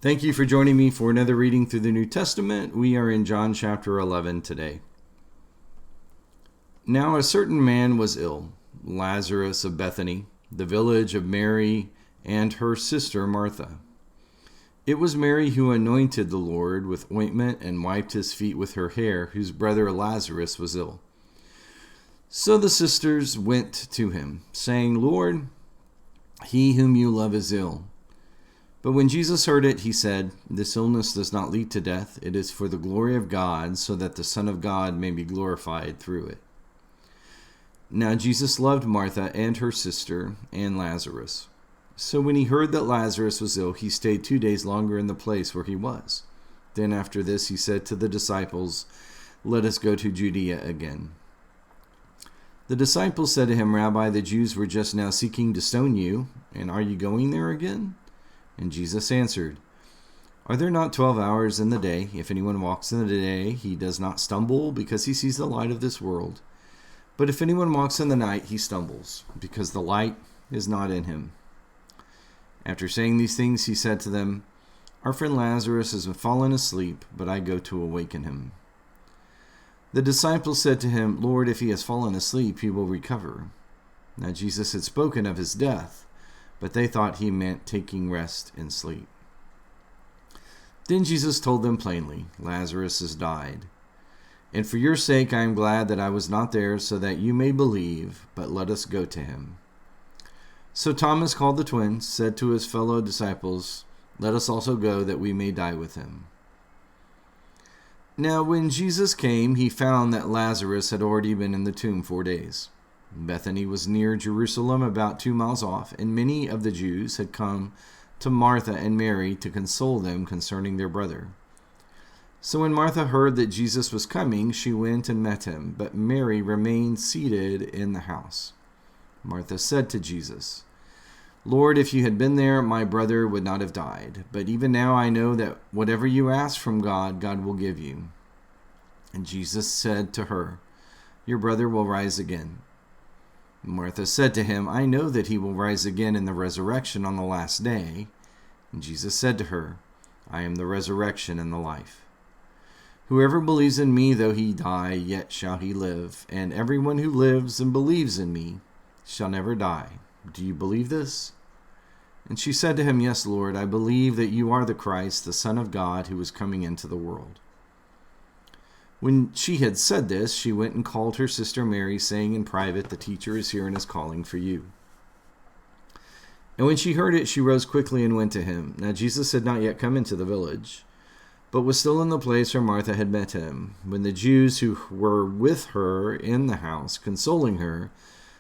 Thank you for joining me for another reading through the New Testament. We are in John chapter 11 today. Now a certain man was ill, Lazarus of Bethany, the village of Mary and her sister Martha. It was Mary who anointed the Lord with ointment and wiped his feet with her hair, whose brother Lazarus was ill. So the sisters went to him, saying, Lord, he whom you love is ill. But when Jesus heard it, he said, This illness does not lead to death. It is for the glory of God, so that the Son of God may be glorified through it. Now Jesus loved Martha and her sister and Lazarus. So when he heard that Lazarus was ill, he stayed 2 days longer in the place where he was. Then after this he said to the disciples, Let us go to Judea again. The disciples said to him, Rabbi, the Jews were just now seeking to stone you, and are you going there again? And Jesus answered, Are there not 12 hours in the day? If anyone walks in the day, he does not stumble because he sees the light of this world. But if anyone walks in the night, he stumbles because the light is not in him. After saying these things, he said to them, Our friend Lazarus has fallen asleep, but I go to awaken him. The disciples said to him, Lord, if he has fallen asleep, he will recover. Now Jesus had spoken of his death, but they thought he meant taking rest in sleep. Then Jesus told them plainly, Lazarus has died. And for your sake I am glad that I was not there, so that you may believe, but let us go to him. So Thomas, called the twin, said to his fellow disciples, Let us also go, that we may die with him. Now when Jesus came, he found that Lazarus had already been in the tomb 4 days. Bethany was near Jerusalem, about 2 miles off, and many of the Jews had come to Martha and Mary to console them concerning their brother. So when Martha heard that Jesus was coming, she went and met him, but Mary remained seated in the house. Martha said to Jesus, Lord, if you had been there, my brother would not have died. But even now I know that whatever you ask from God, God will give you. And Jesus said to her, Your brother will rise again. Martha said to him, I know that he will rise again in the resurrection on the last day. And Jesus said to her, I am the resurrection and the life. Whoever believes in me, though he die, yet shall he live. And everyone who lives and believes in me shall never die. Do you believe this? And she said to him, Yes, Lord, I believe that you are the Christ, the Son of God, who is coming into the world. When she had said this, she went and called her sister Mary, saying in private, The teacher is here and is calling for you. And when she heard it, she rose quickly and went to him. Now Jesus had not yet come into the village, but was still in the place where Martha had met him. When the Jews who were with her in the house, consoling her,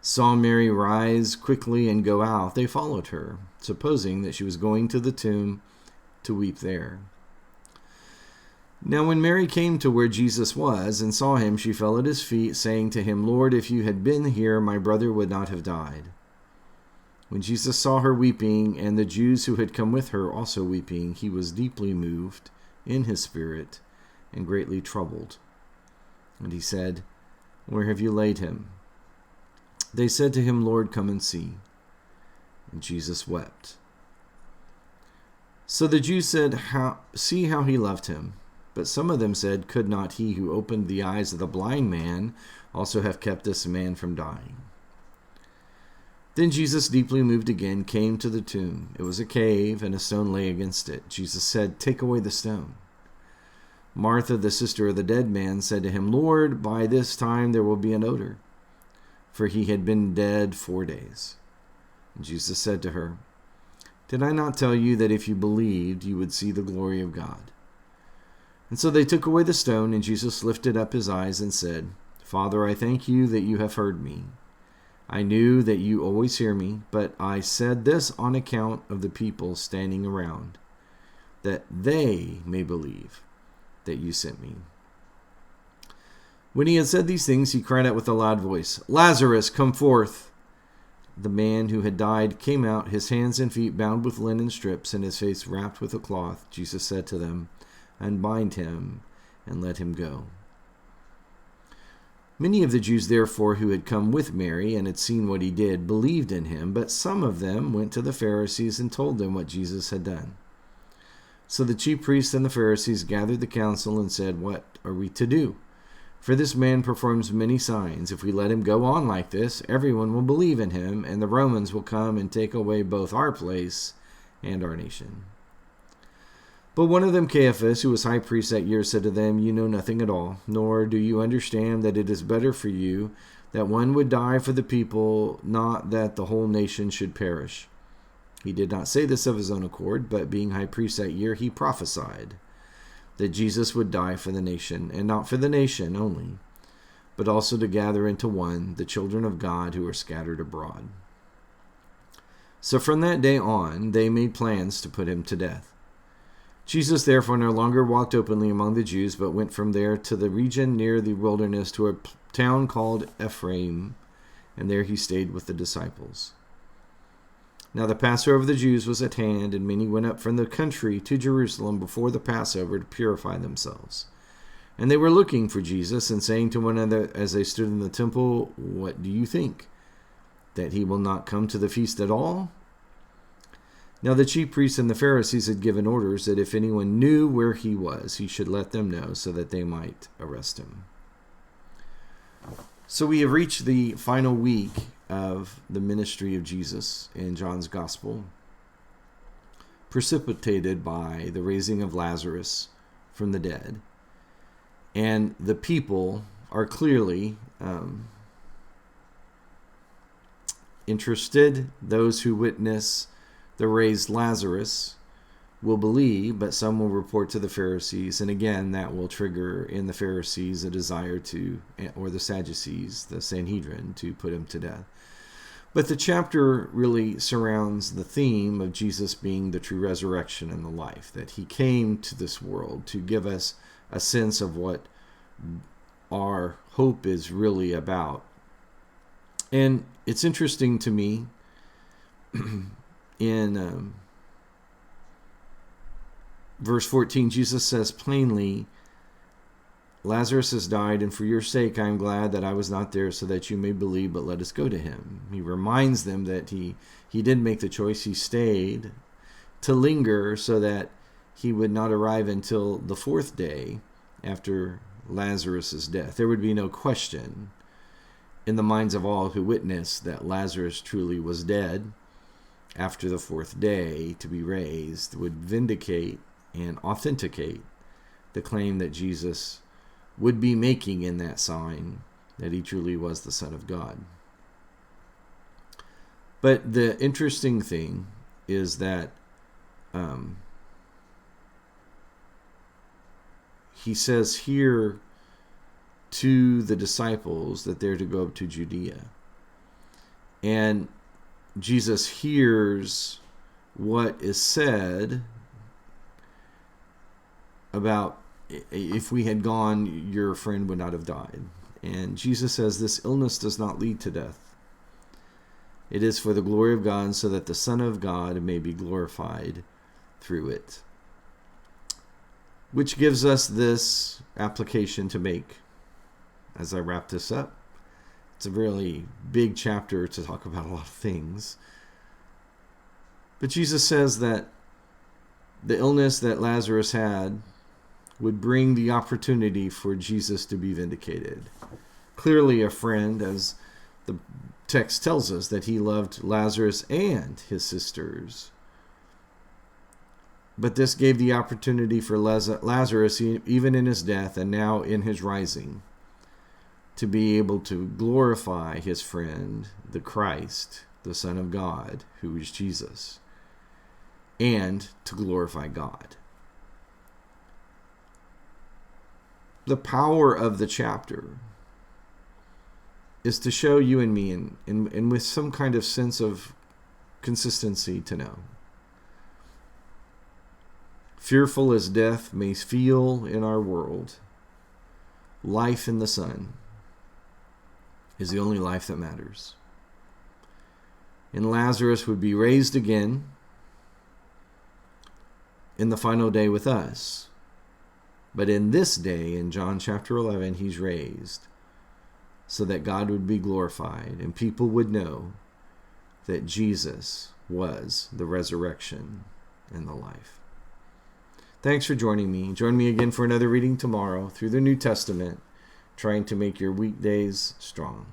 saw Mary rise quickly and go out, they followed her, supposing that she was going to the tomb to weep there. Now when Mary came to where Jesus was and saw him, she fell at his feet, saying to him, Lord, if you had been here, my brother would not have died. When Jesus saw her weeping, and the Jews who had come with her also weeping, he was deeply moved in his spirit and greatly troubled. And he said, Where have you laid him? They said to him, Lord, come and see. And Jesus wept. So the Jews said, See how he loved him. But some of them said, Could not he who opened the eyes of the blind man also have kept this man from dying? Then Jesus, deeply moved again, came to the tomb. It was a cave, and a stone lay against it. Jesus said, Take away the stone. Martha, the sister of the dead man, said to him, Lord, by this time there will be an odor, for he had been dead 4 days. And Jesus said to her, Did I not tell you that if you believed, you would see the glory of God? And so they took away the stone, and Jesus lifted up his eyes and said, Father, I thank you that you have heard me. I knew that you always hear me, but I said this on account of the people standing around, that they may believe that you sent me. When he had said these things, he cried out with a loud voice, Lazarus, come forth! The man who had died came out, his hands and feet bound with linen strips, and his face wrapped with a cloth. Jesus said to them, Unbind him and let him go. Many of the Jews, therefore, who had come with Mary and had seen what he did, believed in him, but some of them went to the Pharisees and told them what Jesus had done. So the chief priests and the Pharisees gathered the council and said, "What are we to do? For this man performs many signs. If we let him go on like this, everyone will believe in him, and the Romans will come and take away both our place and our nation." But one of them, Caiaphas, who was high priest that year, said to them, "You know nothing at all, nor do you understand that it is better for you that one would die for the people, not that the whole nation should perish." He did not say this of his own accord, but being high priest that year, he prophesied that Jesus would die for the nation, and not for the nation only, but also to gather into one the children of God who are scattered abroad. So from that day on, they made plans to put him to death. Jesus therefore no longer walked openly among the Jews, but went from there to the region near the wilderness to a town called Ephraim, and there he stayed with the disciples. Now the Passover of the Jews was at hand, and many went up from the country to Jerusalem before the Passover to purify themselves. And they were looking for Jesus, and saying to one another as they stood in the temple, "What do you think? That he will not come to the feast at all?" Now the chief priests and the Pharisees had given orders that if anyone knew where he was, he should let them know, so that they might arrest him. So we have reached the final week of the ministry of Jesus in John's Gospel, precipitated by the raising of Lazarus from the dead. And the people are clearly interested. Those who witness the raised Lazarus will believe, but some will report to the Pharisees, and again that will trigger in the Pharisees a desire to, or the Sadducees, the Sanhedrin, to put him to death. But the chapter really surrounds the theme of Jesus being the true resurrection and the life, that he came to this world to give us a sense of what our hope is really about. And it's interesting to me in verse 14, Jesus says plainly, "Lazarus has died, and for your sake I am glad that I was not there, so that you may believe, but let us go to him." He reminds them that he did make the choice. He stayed to linger so that he would not arrive until the fourth day after Lazarus' death. There would be no question in the minds of all who witnessed that Lazarus truly was dead after the fourth day to be raised, would vindicate and authenticate the claim that Jesus would be making in that sign, that he truly was the Son of God. But the interesting thing is that he says here to the disciples that they're to go up to Judea. And Jesus hears what is said about, if we had gone, your friend would not have died. And Jesus says this illness does not lead to death. It is for the glory of God, so that the Son of God may be glorified through it. Which gives us this application to make as I wrap this up. It's a really big chapter to talk about a lot of things. But Jesus says that the illness that Lazarus had would bring the opportunity for Jesus to be vindicated. Clearly a friend, as the text tells us, that he loved Lazarus and his sisters. But this gave the opportunity for Lazarus, even in his death and now in his rising, to be able to glorify his friend, the Christ, the Son of God, who is Jesus, and to glorify God. The power of the chapter is to show you and me, and with some kind of sense of consistency, to know. Fearful as death may feel in our world, life in the Son is the only life that matters. And Lazarus would be raised again in the final day with us. But in this day, in John chapter 11, he's raised so that God would be glorified and people would know that Jesus was the resurrection and the life. Thanks for joining me. Join me again for another reading tomorrow through the New Testament, trying to make your weekdays strong.